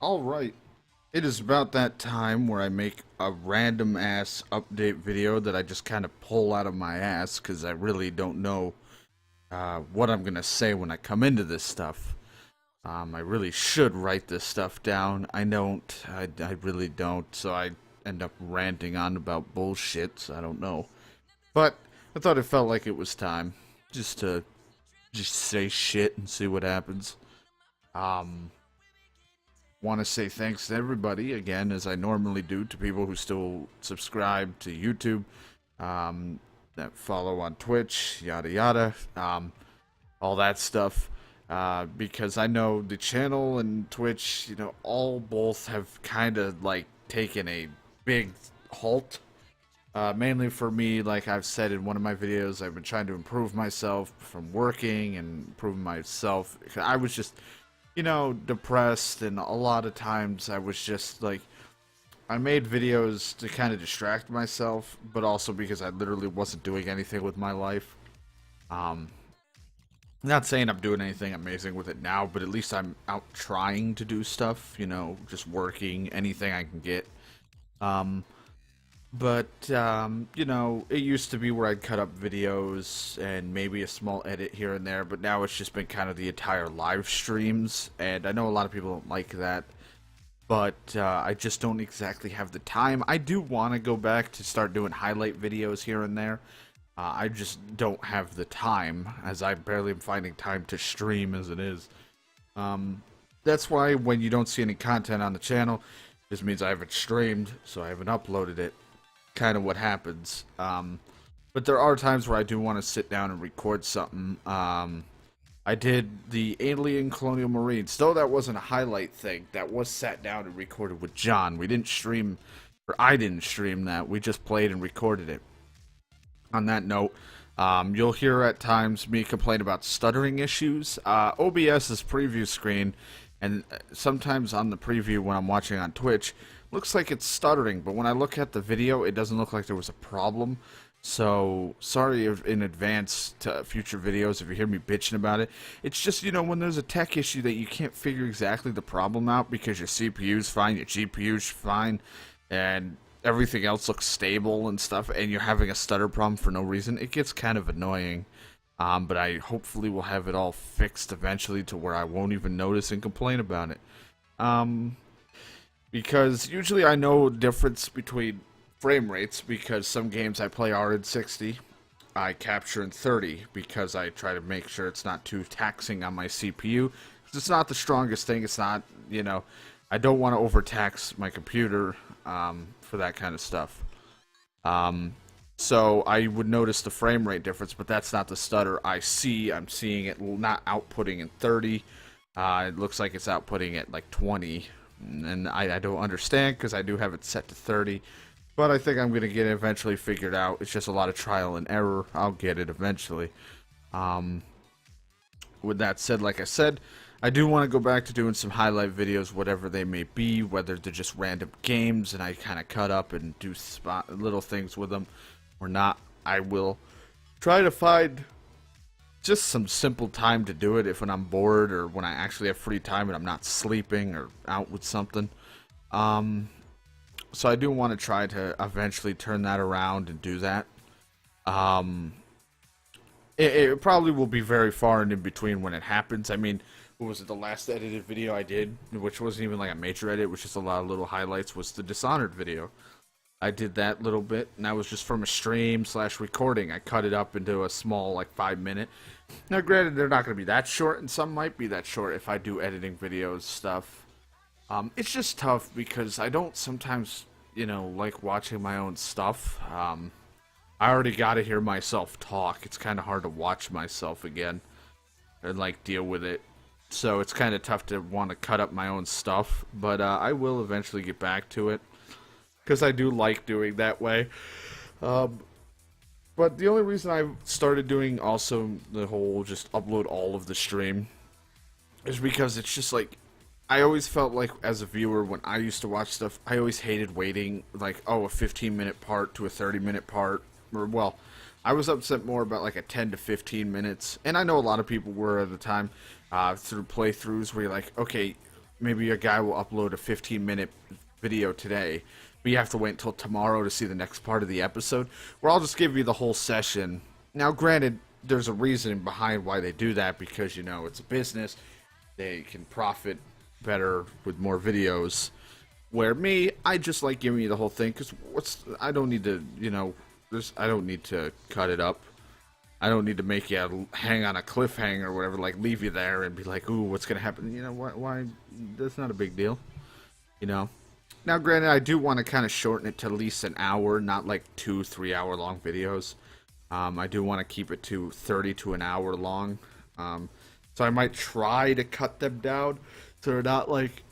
Alright, it is about that time where I make a random ass update video that I just kind of pull out of my ass because I really don't know what I'm gonna say when I come into this stuff. I really should write this stuff down. I don't. I really don't, so I end up ranting on about bullshit, so I don't know. But I thought it felt like it was time just to just say shit and see what happens. Um, Want to say thanks to everybody again, as I normally do, to people who still subscribe to YouTube, um, that follow on Twitch, yada yada, all that stuff. Because I know the channel and Twitch, all both have kind of like taken a big halt. Mainly for me, like I've said in one of my videos, I've been trying to improve myself from working and improving myself. I was just depressed, and a lot of times I was just like, I made videos to kind of distract myself, but also because I literally wasn't doing anything with my life. Um, Not saying I'm doing anything amazing with it now, but at least I'm out trying to do stuff, just working, anything I can get. Um, but it used to be where I'd cut up videos and maybe a small edit here and there, but now it's just been kind of the entire live streams, and I know a lot of people don't like that, but I just don't exactly have the time. I do want to go back to start doing highlight videos here and there. I just don't have the time, as I barely am finding time to stream as it is. That's why when you don't see any content on the channel, this means I haven't streamed, so I haven't uploaded it. Kind of what happens. But there are times where I do want to sit down and record something. I did the Alien Colonial Marines, though that wasn't a highlight thing. That was sat down and recorded with John. We didn't stream, or I didn't stream that. We just played and recorded it. On that note, you'll hear at times me complain about stuttering issues. OBS's preview screen, and sometimes on the preview when I'm watching on Twitch, looks like it's stuttering, but when I look at the video, it doesn't look like there was a problem. So, sorry in advance to future videos if you hear me bitching about it. It's just, when there's a tech issue that you can't figure exactly the problem out because your CPU's fine, your GPU's fine, and everything else looks stable and stuff, and you're having a stutter problem for no reason, it gets kind of annoying. But I hopefully will have it all fixed eventually to where I won't even notice and complain about it. Because usually I know the difference between frame rates, because some games I play are in 60, I capture in 30 because I try to make sure it's not too taxing on my CPU. It's not the strongest thing. It's not, I don't want to overtax my computer for that kind of stuff. So I would notice the frame rate difference, but that's not the stutter I see. I'm seeing it not outputting in 30. It looks like it's outputting at like 20. And I don't understand because I do have it set to 30. But I think I'm going to get it eventually figured out. It's just a lot of trial and error. I'll get it eventually. With that said, like I said, I do want to go back to doing some highlight videos, whatever they may be, whether they're just random games and I kind of cut up and do little things with them or not. I will try to find just some simple time to do it if when I'm bored or when I actually have free time and I'm not sleeping or out with something. So I do want to try to eventually turn that around and do that. It probably will be very far and in between when it happens. I mean, what was it, the last edited video I did, which wasn't even like a major edit, which just a lot of little highlights, was the Dishonored video. I did that little bit, and that was just from a stream / recording. I cut it up into a small, like, 5-minute. Now, granted, they're not going to be that short, and some might be that short if I do editing videos stuff. It's just tough because I don't sometimes, like watching my own stuff. I already got to hear myself talk. It's kind of hard to watch myself again and, like, deal with it. So it's kind of tough to want to cut up my own stuff, but I will eventually get back to it. Because I do like doing that way. But the only reason I started doing also the whole just upload all of the stream is because it's just like, I always felt like as a viewer when I used to watch stuff, I always hated waiting, like, a 15-minute part to a 30-minute part. Or, well, I was upset more about like a 10 to 15 minutes. And I know a lot of people were at the time through playthroughs where you're like, okay, maybe a guy will upload a 15-minute video today, but you have to wait until tomorrow to see the next part of the episode, where I'll just give you the whole session. Now, granted, there's a reason behind why they do that, because, you know, it's a business. They can profit better with more videos. Where me, I just like giving you the whole thing, because I don't need to, you know, I don't need to cut it up. I don't need to make you hang on a cliffhanger or whatever, like leave you there and be like, ooh, what's gonna happen? You know, why that's not a big deal, you know. Now, granted, I do want to kind of shorten it to at least an hour, not like 2-3 hour long videos. I do want to keep it to 30 to an hour long. So I might try to cut them down so they're not like,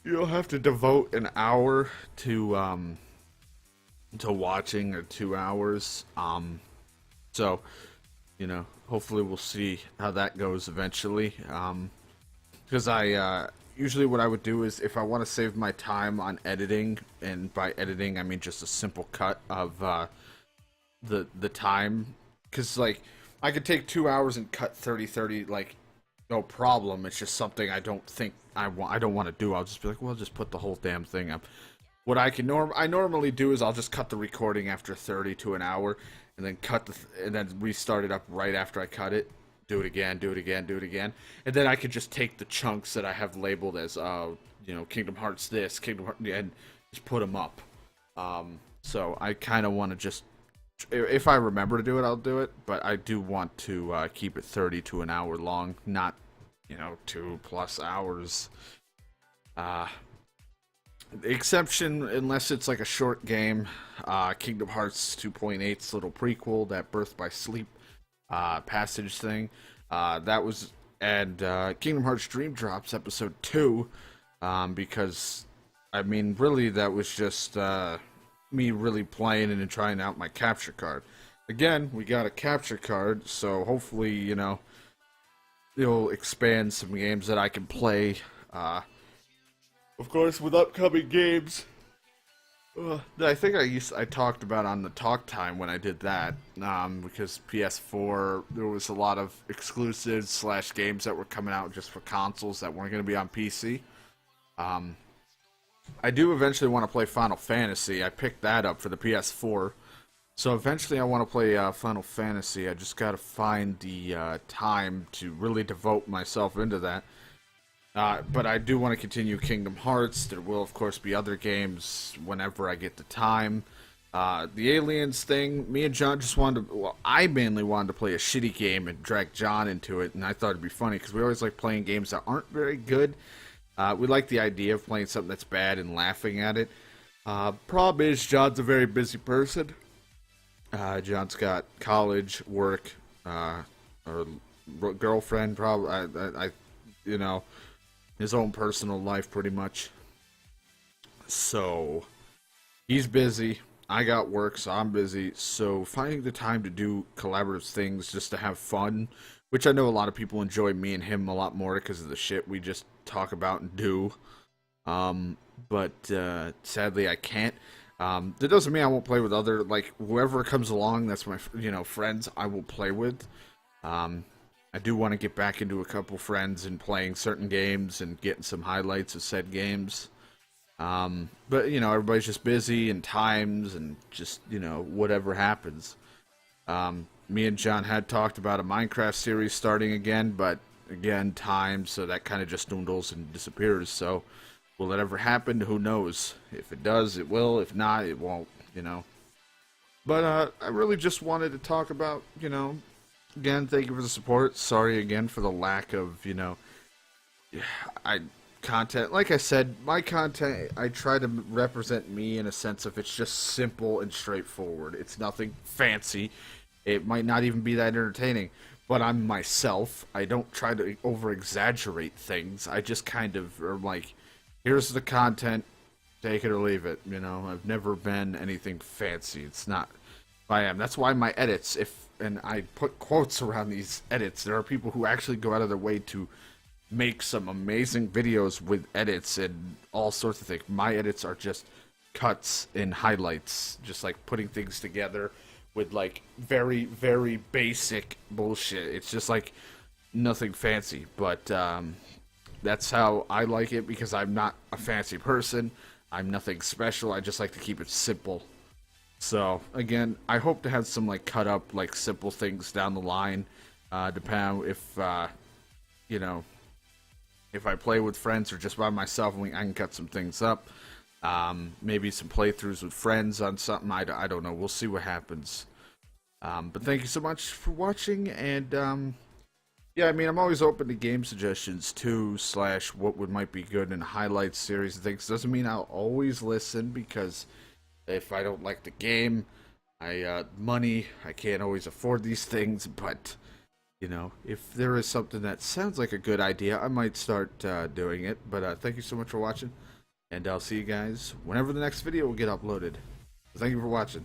you don't have to devote an hour to watching, or 2 hours. So, you know, hopefully we'll see how that goes eventually. Because usually what I would do is, if I want to save my time on editing, and by editing I mean just a simple cut of the time, because like I could take 2 hours and cut 30, like no problem. It's just something I don't think I don't want to do. I'll just be like, well, just put the whole damn thing up. What I normally do is I'll just cut the recording after 30 to an hour, and then and then restart it up right after I cut it. Do it again, do it again, do it again, and then I could just take the chunks that I have labeled as, you know, Kingdom Hearts this, Kingdom Hearts, and just put them up. So I kind of want to just, if I remember to do it, I'll do it, but I do want to keep it 30 to an hour long, not, you know, 2+ hours. The exception, unless it's like a short game, Kingdom Hearts 2.8's little prequel, that Birth by Sleep passage thing, that was, and Kingdom Hearts Dream Drops Episode 2, because, I mean, really, that was just me really playing and trying out my capture card. Again, we got a capture card, so hopefully, you know, it'll expand some games that I can play. Of course, with upcoming games, I think I talked about on the talk time when I did that, because PS4, there was a lot of exclusives / games that were coming out just for consoles that weren't going to be on PC. I do eventually want to play Final Fantasy. I picked that up for the PS4, so eventually I want to play Final Fantasy. I just got to find the time to really devote myself into that. But I do want to continue Kingdom Hearts. There will, of course, be other games whenever I get the time. The Aliens thing, me and John just wanted to... Well, I mainly wanted to play a shitty game and drag John into it, and I thought it'd be funny, because we always like playing games that aren't very good. We like the idea of playing something that's bad and laughing at it. Problem is, John's a very busy person. John's got college, work, or girlfriend, probably, you know... his own personal life, pretty much. So, he's busy. I got work, so I'm busy. So, finding the time to do collaborative things just to have fun, which I know a lot of people enjoy me and him a lot more because of the shit we just talk about and do. But sadly, I can't. That doesn't mean I won't play with other, like, whoever comes along, that's my, you know, friends, I will play with. I do want to get back into a couple friends and playing certain games and getting some highlights of said games. But, you know, everybody's just busy and times and just, you know, whatever happens. Me and John had talked about a Minecraft series starting again, but, again, time, so that kind of just dwindles and disappears. So, will it ever happen? Who knows? If it does, it will. If not, it won't, you know. But, I really just wanted to talk about, you know, again, thank you for the support. Sorry again for the lack of, you know, content. Like I said, my content, I try to represent me in a sense of it's just simple and straightforward. It's nothing fancy. It might not even be that entertaining, but I'm myself. I don't try to over-exaggerate things. I just kind of am like, here's the content, take it or leave it. You know, I've never been anything fancy. It's not who I am. That's why my edits, and I put quotes around these edits. There are people who actually go out of their way to make some amazing videos with edits and all sorts of things. My edits are just cuts and highlights, just like putting things together with like very, very basic bullshit. It's just like nothing fancy. But That's how I like it because I'm not a fancy person. I'm nothing special. I just like to keep it simple. So again, I hope to have some like cut up like simple things down the line. Depending if you know if I play with friends or just by myself, I can cut some things up. Maybe some playthroughs with friends on something. I don't know. We'll see what happens. But thank you so much for watching, and yeah, I mean, I'm always open to game suggestions too, slash what would might be good in highlights series and things. Doesn't mean I'll always listen, because if I don't like the game, money, I can't always afford these things, but you know, if there is something that sounds like a good idea, I might start doing it. But thank you so much for watching, and I'll see you guys whenever the next video will get uploaded. Thank you for watching.